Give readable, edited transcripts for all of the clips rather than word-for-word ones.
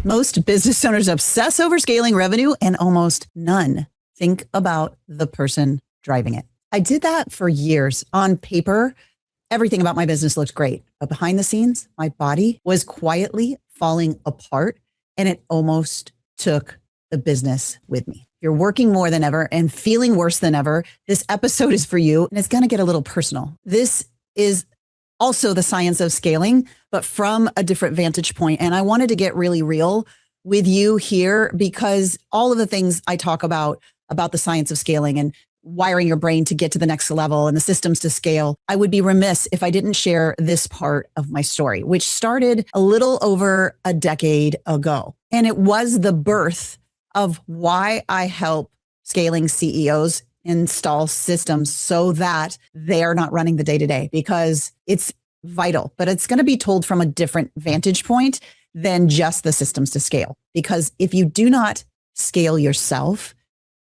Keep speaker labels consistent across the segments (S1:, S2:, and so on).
S1: Most business owners obsess over scaling revenue and almost none think about the person driving it. I did that for years. On paper, everything about my business looked great, but behind the scenes, my body was quietly falling apart and it almost took the business with me. You're working more than ever and feeling worse than ever. This episode is for you, and it's going to get a little personal. This is also the science of scaling, but from a different vantage point. And I wanted to get really real with you here because all of the things I talk about the science of scaling and wiring your brain to get to the next level and the systems to scale, I would be remiss if I didn't share this part of my story, which started a little over a decade ago. And it was the birth of why I help scaling CEOs install systems so that they are not running the day-to-day, because it's vital, but it's going to be told from a different vantage point than just the systems to scale. Because if you do not scale yourself,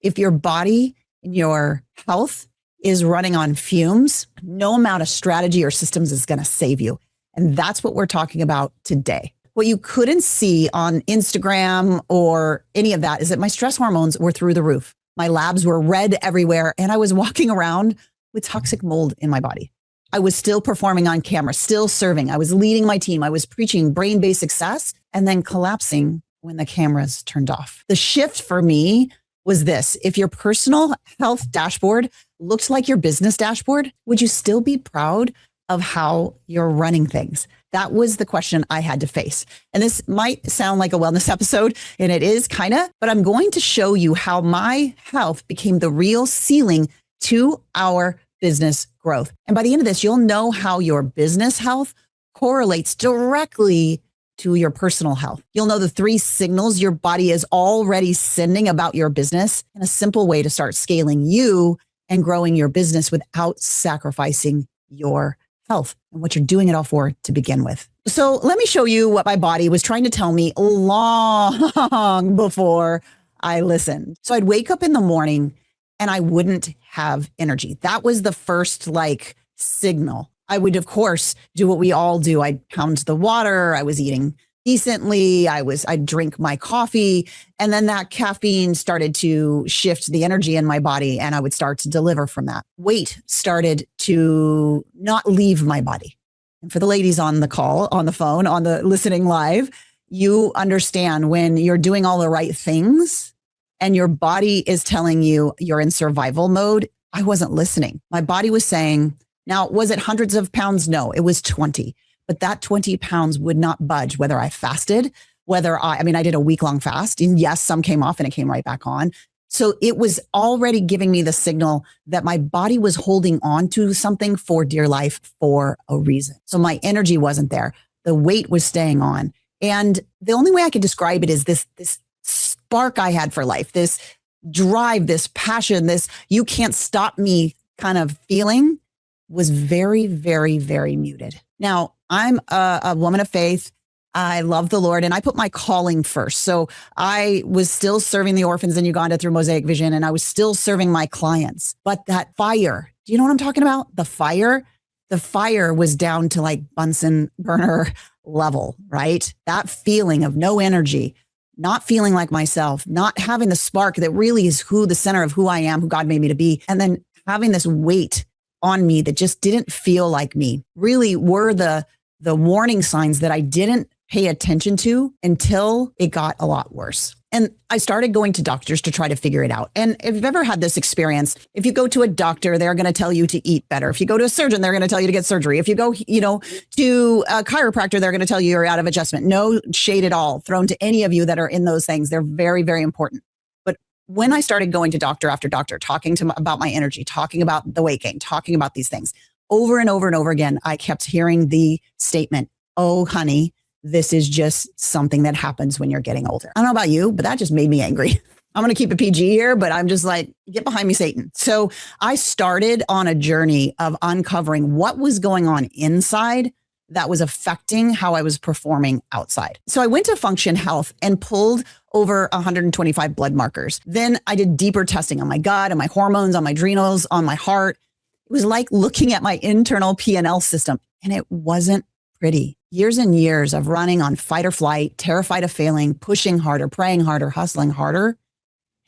S1: if your body and your health is running on fumes, no amount of strategy or systems is going to save you. And that's what we're talking about today. What you couldn't see on Instagram or any of that is that my stress hormones were through the roof. My labs were red everywhere, and I was walking around with toxic mold in my body. I was still performing on camera, still serving. I was leading my team. I was preaching brain-based success and then collapsing when the cameras turned off. The shift for me was this: if your personal health dashboard looked like your business dashboard, would you still be proud of how you're running things? That was the question I had to face. And this might sound like a wellness episode, and it is kind of, but I'm going to show you how my health became the real ceiling to our business growth. And by the end of this, you'll know how your business health correlates directly to your personal health. You'll know the 3 signals your body is already sending about your business, and a simple way to start scaling you and growing your business without sacrificing your health and what you're doing it all for to begin with. So let me show you what my body was trying to tell me long before I listened. So I'd wake up in the morning and I wouldn't have energy. That was the first signal. I would, of course, do what we all do. I'd pound the water. I was eating decently. I'd drink my coffee, and then that caffeine started to shift the energy in my body, and I would start to deliver from that. Weight started to not leave my body. And for the ladies on the call, on the phone, on the listening live, you understand when you're doing all the right things and your body is telling you you're in survival mode. I wasn't listening. My body was saying, now, was it hundreds of pounds? No, it was 20. But that 20 pounds would not budge, whether I fasted, whether I did a week-long fast. And yes, some came off and it came right back on. So it was already giving me the signal that my body was holding on to something for dear life for a reason. So my energy wasn't there. The weight was staying on. And the only way I could describe it is this spark I had for life, this drive, this passion, this you can't stop me kind of feeling was very, very, very muted. Now, I'm a woman of faith. I love the Lord, and I put my calling first. So I was still serving the orphans in Uganda through Mosaic Vision, and I was still serving my clients. But that fire, do you know what I'm talking about? The fire was down to Bunsen burner level, right? That feeling of no energy, not feeling like myself, not having the spark that really is the center of who I am, who God made me to be. And then having this weight on me that just didn't feel like me really were the warning signs that I didn't pay attention to until it got a lot worse. And I started going to doctors to try to figure it out. And if you've ever had this experience, if you go to a doctor, they're going to tell you to eat better. If you go to a surgeon, they're going to tell you to get surgery. If you go, to a chiropractor, they're going to tell you you're out of adjustment. No shade at all thrown to any of you that are in those things. They're very, very important. When I started going to doctor after doctor, talking about my energy, talking about the weight gain, talking about these things over and over and over again, I kept hearing the statement, "Oh, honey, this is just something that happens when you're getting older." I don't know about you, but that just made me angry. I'm going to keep it PG here, but I'm just get behind me, Satan. So I started on a journey of uncovering what was going on inside that was affecting how I was performing outside. So I went to Function Health and pulled over 125 blood markers. Then I did deeper testing on my gut, on my hormones, on my adrenals, on my heart. It was like looking at my internal P&L system, and it wasn't pretty. Years and years of running on fight or flight, terrified of failing, pushing harder, praying harder, hustling harder,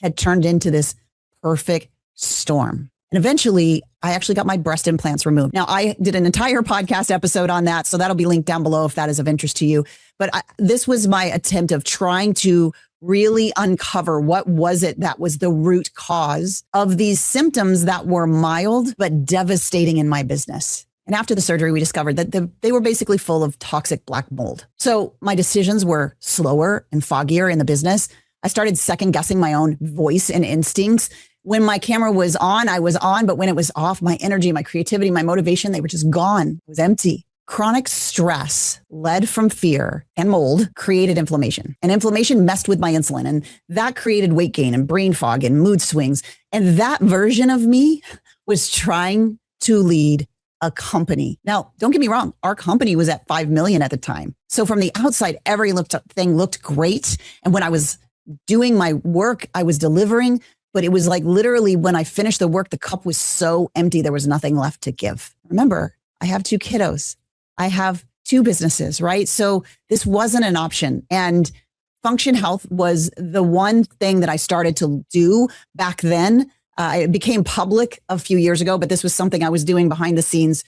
S1: had turned into this perfect storm. And eventually, I actually got my breast implants removed. Now, I did an entire podcast episode on that, so that'll be linked down below if that is of interest to you. But this was my attempt of trying to really uncover what was it that was the root cause of these symptoms that were mild but devastating in my business. And after the surgery, we discovered that they were basically full of toxic black mold. So my decisions were slower and foggier in the business. I started second guessing my own voice and instincts. When my camera was on, I was on, but when it was off, my energy, my creativity, my motivation, they were just gone. It was empty. Chronic stress led from fear and mold created inflammation, and inflammation messed with my insulin, and that created weight gain and brain fog and mood swings. And that version of me was trying to lead a company. Now, don't get me wrong. Our company was at 5 million at the time. So from the outside, everything looked great. And when I was doing my work, I was delivering, but it was like literally when I finished the work, the cup was so empty, there was nothing left to give. Remember, I have 2 kiddos. I have 2 businesses, right? So this wasn't an option. And Function Health was the one thing that I started to do back then. It became public a few years ago, but this was something I was doing behind the scenes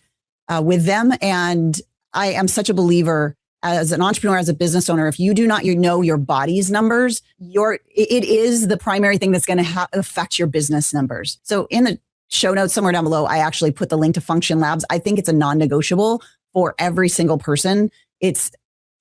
S1: with them. And I am such a believer as an entrepreneur, as a business owner, if you do not know your body's numbers, it is the primary thing that's going to affect your business numbers. So in the show notes somewhere down below, I actually put the link to Function Labs. I think it's a non-negotiable for every single person. It's,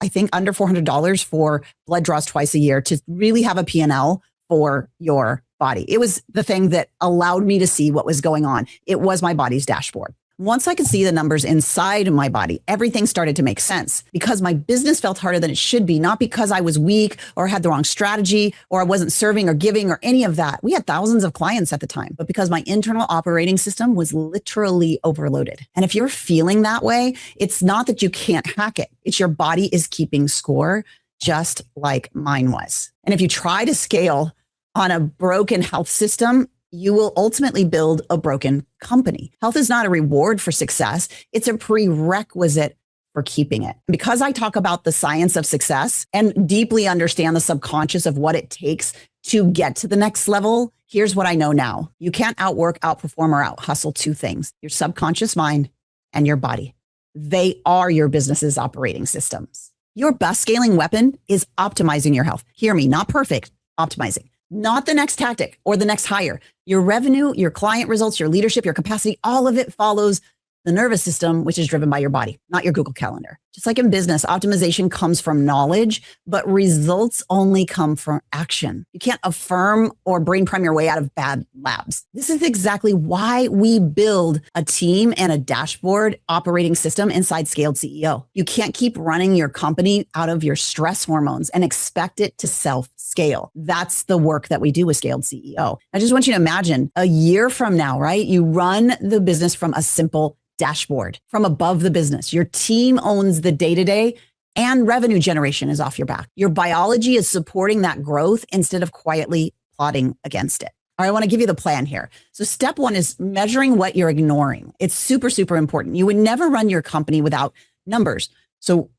S1: I think, under $400 for blood draws twice a year to really have a P&L for your body. It was the thing that allowed me to see what was going on. It was my body's dashboard. Once I could see the numbers inside my body, everything started to make sense because my business felt harder than it should be, not because I was weak or had the wrong strategy or I wasn't serving or giving or any of that. We had thousands of clients at the time, but because my internal operating system was literally overloaded. And if you're feeling that way, it's not that you can't hack it. It's your body is keeping score, just like mine was. And if you try to scale on a broken health system, you will ultimately build a broken company. Health is not a reward for success. It's a prerequisite for keeping it. Because I talk about the science of success and deeply understand the subconscious of what it takes to get to the next level, here's what I know now. You can't outwork, outperform, or out-hustle 2 things, your subconscious mind and your body. They are your business's operating systems. Your best scaling weapon is optimizing your health. Hear me, not perfect, optimizing. Not the next tactic or the next hire. Your revenue, your client results, your leadership, your capacity, all of it follows the nervous system, which is driven by your body, not your Google Calendar. Just like in business, optimization comes from knowledge, but results only come from action. You can't affirm or brain prime your way out of bad labs. This is exactly why we build a team and a dashboard operating system inside Scaled CEO. You can't keep running your company out of your stress hormones and expect it to self-scale. That's the work that we do with Scaled CEO. I just want you to imagine a year from now, right? You run the business from a simple dashboard from above the business. Your team owns the day-to-day and revenue generation is off your back. Your biology is supporting that growth instead of quietly plotting against it. All right, I want to give you the plan here. So step 1 is measuring what you're ignoring. It's super, super important. You would never run your company without numbers. So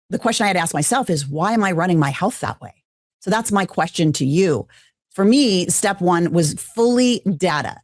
S1: the question I had to ask myself is, why am I running my health that way? So that's my question to you. For me, step 1 was fully data.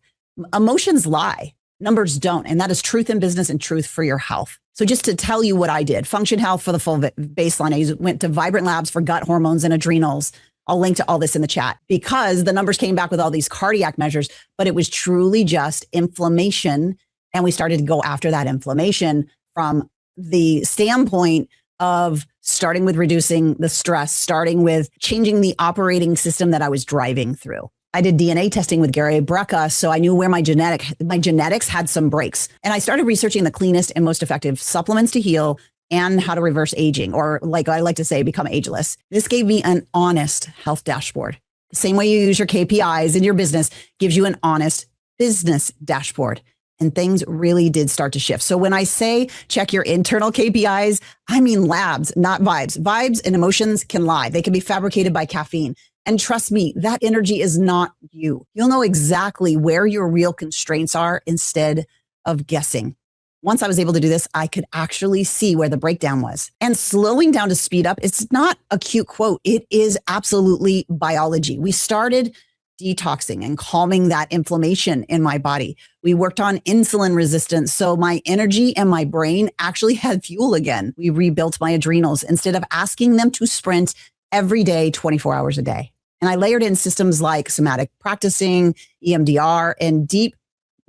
S1: Emotions lie. Numbers don't. And that is truth in business and truth for your health. So just to tell you what I did, Function Health for the full baseline, I went to Vibrant Labs for gut hormones and adrenals. I'll link to all this in the chat because the numbers came back with all these cardiac measures, but it was truly just inflammation. And we started to go after that inflammation from the standpoint of starting with reducing the stress, starting with changing the operating system that I was driving through. I did DNA testing with Gary Brecka, so I knew where my genetics had some breaks. And I started researching the cleanest and most effective supplements to heal and how to reverse aging, or like I like to say, become ageless. This gave me an honest health dashboard. The same way you use your KPIs in your business gives you an honest business dashboard. And things really did start to shift. So when I say check your internal KPIs, I mean labs, not vibes. Vibes and emotions can lie. They can be fabricated by caffeine. And trust me, that energy is not you. You'll know exactly where your real constraints are instead of guessing. Once I was able to do this, I could actually see where the breakdown was. And slowing down to speed up, it's not a cute quote. It is absolutely biology. We started detoxing and calming that inflammation in my body. We worked on insulin resistance. So my energy and my brain actually had fuel again. We rebuilt my adrenals instead of asking them to sprint every day, 24 hours a day. And I layered in systems like somatic practicing, EMDR, and deep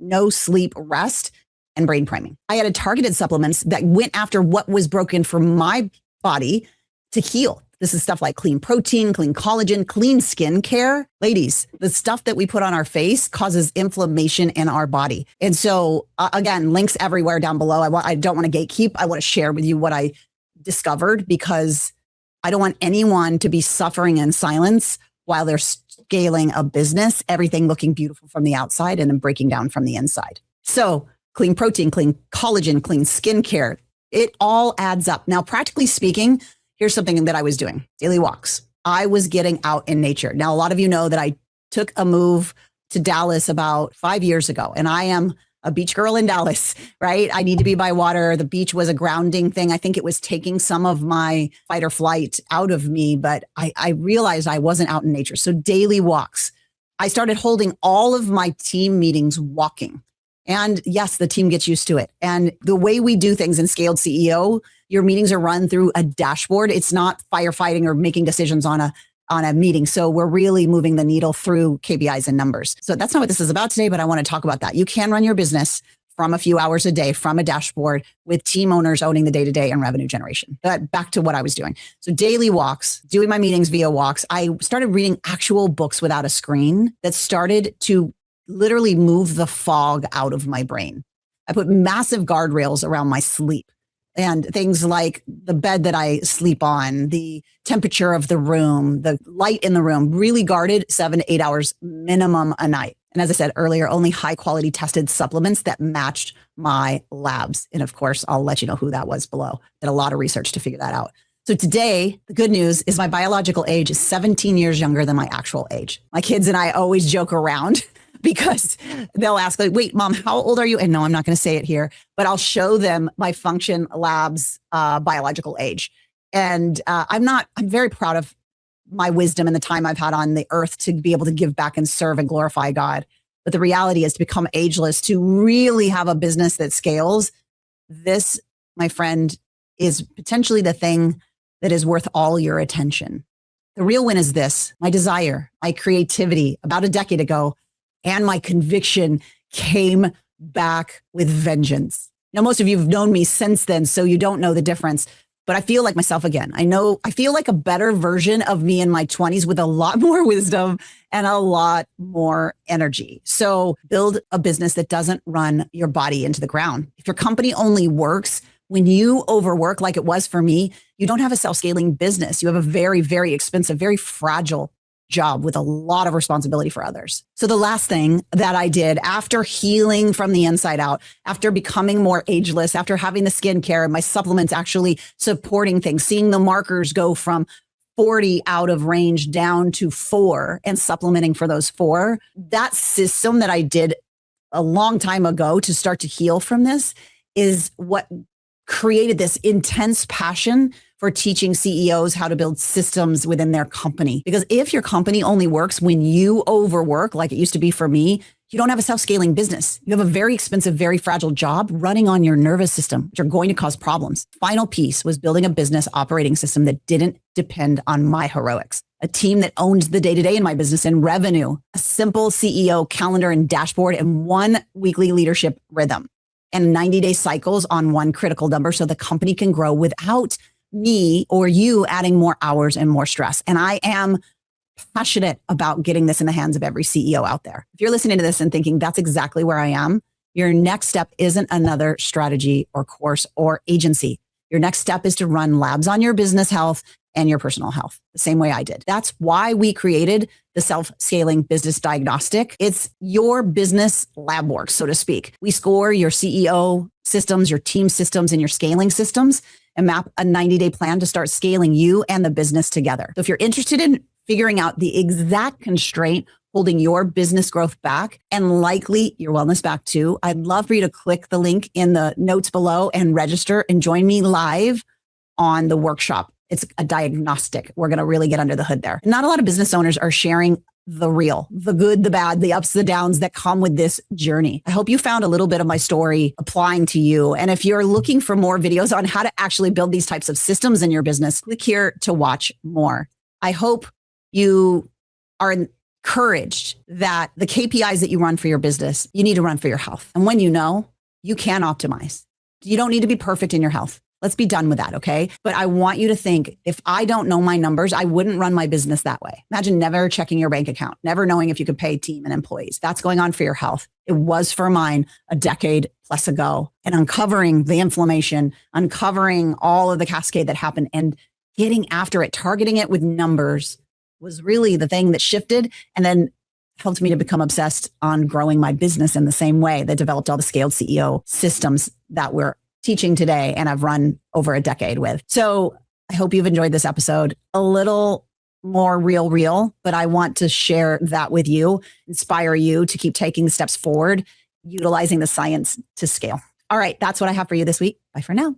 S1: no sleep rest and brain priming. I added targeted supplements that went after what was broken for my body to heal. This is stuff like clean protein, clean collagen, clean skin care. Ladies, the stuff that we put on our face causes inflammation in our body. And so again, links everywhere down below. I don't want to gatekeep. I want to share with you what I discovered because I don't want anyone to be suffering in silence while they're scaling a business, everything looking beautiful from the outside and then breaking down from the inside. So clean protein, clean collagen, clean skincare, it all adds up. Now, practically speaking, here's something that I was doing, daily walks. I was getting out in nature. Now, a lot of you know that I took a move to Dallas about 5 years ago, and I am a beach girl in Dallas, right? I need to be by water. The beach was a grounding thing. I think it was taking some of my fight or flight out of me, but I realized I wasn't out in nature. So daily walks. I started holding all of my team meetings walking. And yes, the team gets used to it. And the way we do things in Scaled CEO, your meetings are run through a dashboard. It's not firefighting or making decisions on a meeting. So we're really moving the needle through KPIs and numbers. So that's not what this is about today, but I want to talk about that. You can run your business from a few hours a day from a dashboard with team owners owning the day-to-day and revenue generation. But back to what I was doing. So daily walks, doing my meetings via walks. I started reading actual books without a screen that started to literally move the fog out of my brain. I put massive guardrails around my sleep and things like the bed that I sleep on, the temperature of the room, the light in the room, really guarded 7 to 8 hours minimum a night. And as I said earlier, only high quality tested supplements that matched my labs. And of course, I'll let you know who that was below. Did a lot of research to figure that out. So today, the good news is my biological age is 17 years younger than my actual age. My kids and I always joke around because they'll ask, like, wait, Mom, how old are you? And no, I'm not going to say it here, but I'll show them my Function Labs biological age. And I'm very proud of my wisdom and the time I've had on the earth to be able to give back and serve and glorify God. But the reality is to become ageless, to really have a business that scales. This, my friend, is potentially the thing that is worth all your attention. The real win is this: my desire, my creativity about a decade ago, and my conviction came back with vengeance. Now, most of you have known me since then, so you don't know the difference, but I feel like myself again. I feel like a better version of me in my 20s with a lot more wisdom and a lot more energy. So build a business that doesn't run your body into the ground. If your company only works when you overwork, like it was for me, you don't have a self-scaling business. You have a very, very expensive, very fragile job with a lot of responsibility for others. So the last thing that I did after healing from the inside out, after becoming more ageless, after having the skincare and my supplements actually supporting things, seeing the markers go from 40 out of range down to 4 and supplementing for those 4, that system that I did a long time ago to start to heal from this is what created this intense passion for teaching CEOs how to build systems within their company. Because if your company only works when you overwork, like it used to be for me, you don't have a self-scaling business. You have a very expensive, very fragile job running on your nervous system, which are going to cause problems. Final piece was building a business operating system that didn't depend on my heroics. A team that owned the day-to-day in my business and revenue, a simple CEO calendar and dashboard, and one weekly leadership rhythm, and 90-day cycles on one critical number so the company can grow without me or you adding more hours and more stress. And I am passionate about getting this in the hands of every CEO out there. If you're listening to this and thinking that's exactly where I am, your next step isn't another strategy or course or agency. Your next step is to run labs on your business health and your personal health, the same way I did. That's why we created the self-scaling business diagnostic. It's your business lab work, so to speak. We score your CEO systems, your team systems, and your scaling systems and map a 90-day plan to start scaling you and the business together. So if you're interested in figuring out the exact constraint holding your business growth back and likely your wellness back too, I'd love for you to click the link in the notes below and register and join me live on the workshop. It's a diagnostic. We're going to really get under the hood there. Not a lot of business owners are sharing the real, the good, the bad, the ups, the downs that come with this journey. I hope you found a little bit of my story applying to you. And if you're looking for more videos on how to actually build these types of systems in your business, click here to watch more. I hope you are encouraged that the KPIs that you run for your business, you need to run for your health. And when you know, you can optimize. You don't need to be perfect in your health. Let's be done with that, okay? But I want you to think, if I don't know my numbers, I wouldn't run my business that way. Imagine never checking your bank account, never knowing if you could pay team and employees. That's going on for your health. It was for mine a decade plus ago. And uncovering the inflammation, uncovering all of the cascade that happened and getting after it, targeting it with numbers was really the thing that shifted and then helped me to become obsessed on growing my business in the same way that developed all the scaled CEO systems that we're teaching today and I've run over a decade with. So I hope you've enjoyed this episode. A little more real, but I want to share that with you, inspire you to keep taking steps forward, utilizing the science to scale. All right, that's what I have for you this week. Bye for now.